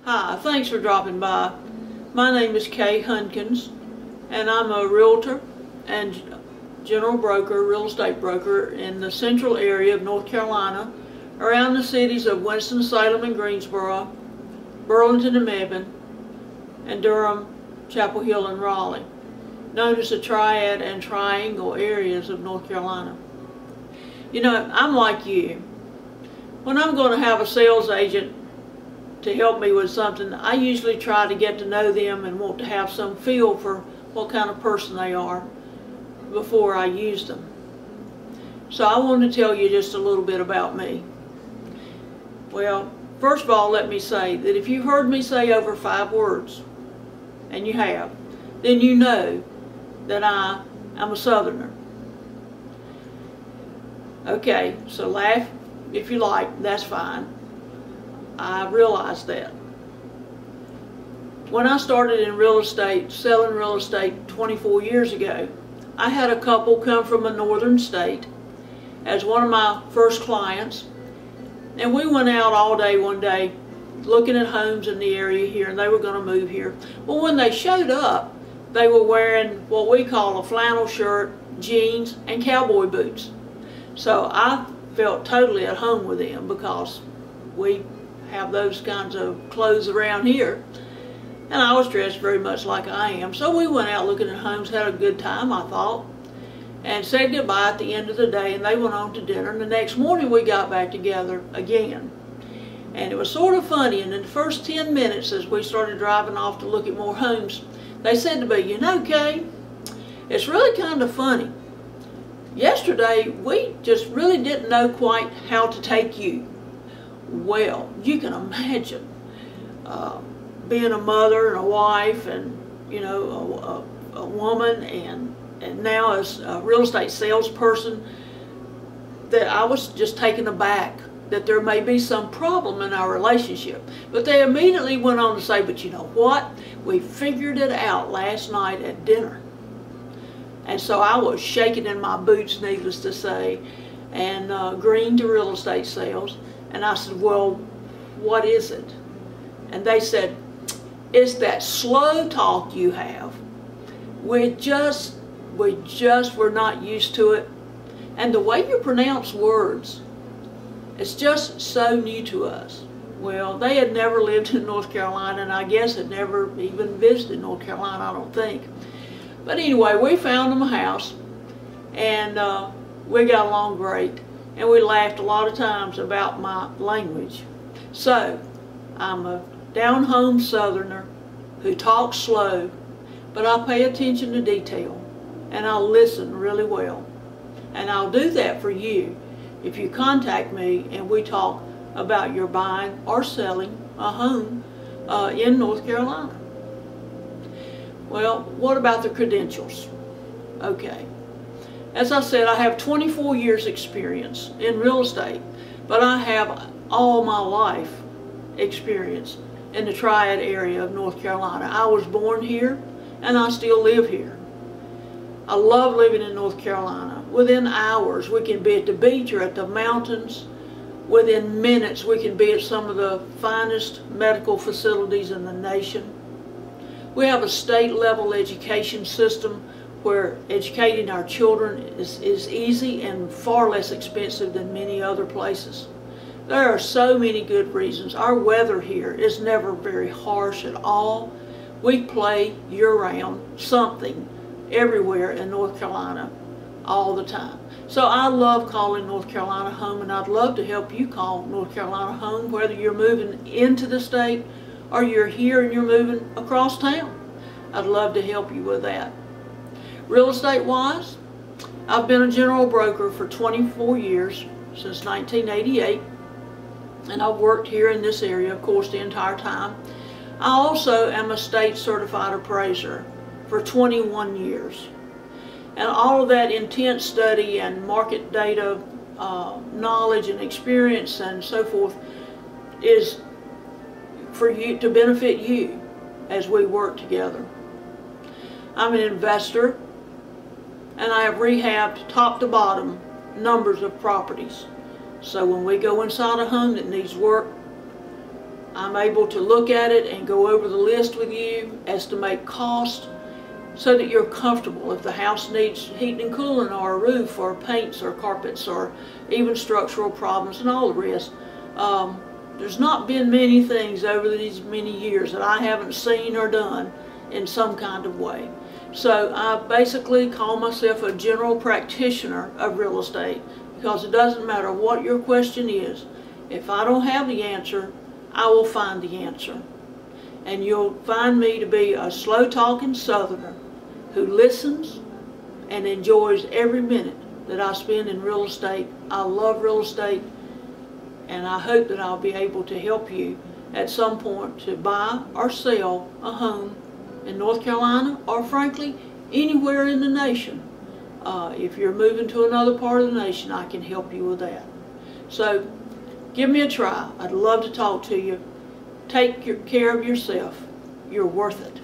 Hi, thanks for dropping by. My name is Kay Hunkins, and I'm a realtor and general broker, real estate broker in the central area of North Carolina, around the cities of Winston-Salem and Greensboro, Burlington and Mebane, and Durham, Chapel Hill and Raleigh, known as the Triad and Triangle areas of North Carolina. You know, I'm like you. When I'm going to have a sales agent to help me with something, I usually try to get to know them and want to have some feel for what kind of person they are before I use them. So I want to tell you just a little bit about me. Well, first of all, let me say that if you've heard me say over 5 words, and you have, then you know that I am a Southerner. Okay, so laugh if you like, that's fine. I realize that. When I started in real estate, selling real estate 24 years ago, I had a couple come from a northern state as one of my first clients, and we went out all day one day looking at homes in the area here, and they were going to move here. Well, when they showed up, they were wearing what we call a flannel shirt, jeans, and cowboy boots. So I felt totally at home with them because we have those kinds of clothes around here, and I was dressed very much like I am. So we went out looking at homes, had a good time, I thought, and said goodbye at the end of the day, and they went on to dinner, and the next morning we got back together again. And it was sort of funny, and in the first 10 minutes as we started driving off to look at more homes, they said to me, "You know, Kay, it's really kind of funny. Yesterday we just really didn't know quite how to take you." Well, you can imagine being a mother and a wife and, you know, a woman and now as a real estate salesperson, that I was just taken aback that there may be some problem in our relationship. But they immediately went on to say, "But you know what? We figured it out last night at dinner." And so I was shaking in my boots, needless to say, and green to real estate sales. And I said, "Well, what is it?" And they said, "It's that slow talk you have. We're not used to it. And the way you pronounce words, it's just so new to us." Well, they had never lived in North Carolina, and I guess had never even visited North Carolina, I don't think. But anyway, we found them a house, and we got along great. And we laughed a lot of times about my language. So, I'm a down-home Southerner who talks slow, but I pay attention to detail, and I listen really well. And I'll do that for you if you contact me and we talk about your buying or selling a home in North Carolina. Well, what about the credentials? Okay. As I said, I have 24 years experience in real estate, but I have all my life experience in the Triad area of North Carolina. I was born here, and I still live here. I love living in North Carolina. Within hours, we can be at the beach or at the mountains. Within minutes, we can be at some of the finest medical facilities in the nation. We have a state-level education system where educating our children is easy and far less expensive than many other places. There are so many good reasons. Our weather here is never very harsh at all. We play year-round something everywhere in North Carolina all the time. So I love calling North Carolina home, and I'd love to help you call North Carolina home, whether you're moving into the state or you're here and you're moving across town. I'd love to help you with that. Real estate wise, I've been a general broker for 24 years, since 1988, and I've worked here in this area, of course, the entire time. I also am a state certified appraiser for 21 years. And all of that intense study and market data knowledge and experience and so forth is for you to benefit you as we work together. I'm an investor, and I have rehabbed top to bottom numbers of properties. So when we go inside a home that needs work, I'm able to look at it and go over the list with you, estimate cost, so that you're comfortable. If the house needs heating and cooling or a roof or paints or carpets or even structural problems and all the rest. There's not been many things over these many years that I haven't seen or done in some kind of way. So I basically call myself a general practitioner of real estate, because it doesn't matter what your question is. If I don't have the answer, I will find the answer. And you'll find me to be a slow-talking Southerner who listens and enjoys every minute that I spend in real estate. I love real estate, and I hope that I'll be able to help you at some point to buy or sell a home in North Carolina, or frankly, anywhere in the nation. If you're moving to another part of the nation, I can help you with that. So give me a try. I'd love to talk to you. Take care of yourself. You're worth it.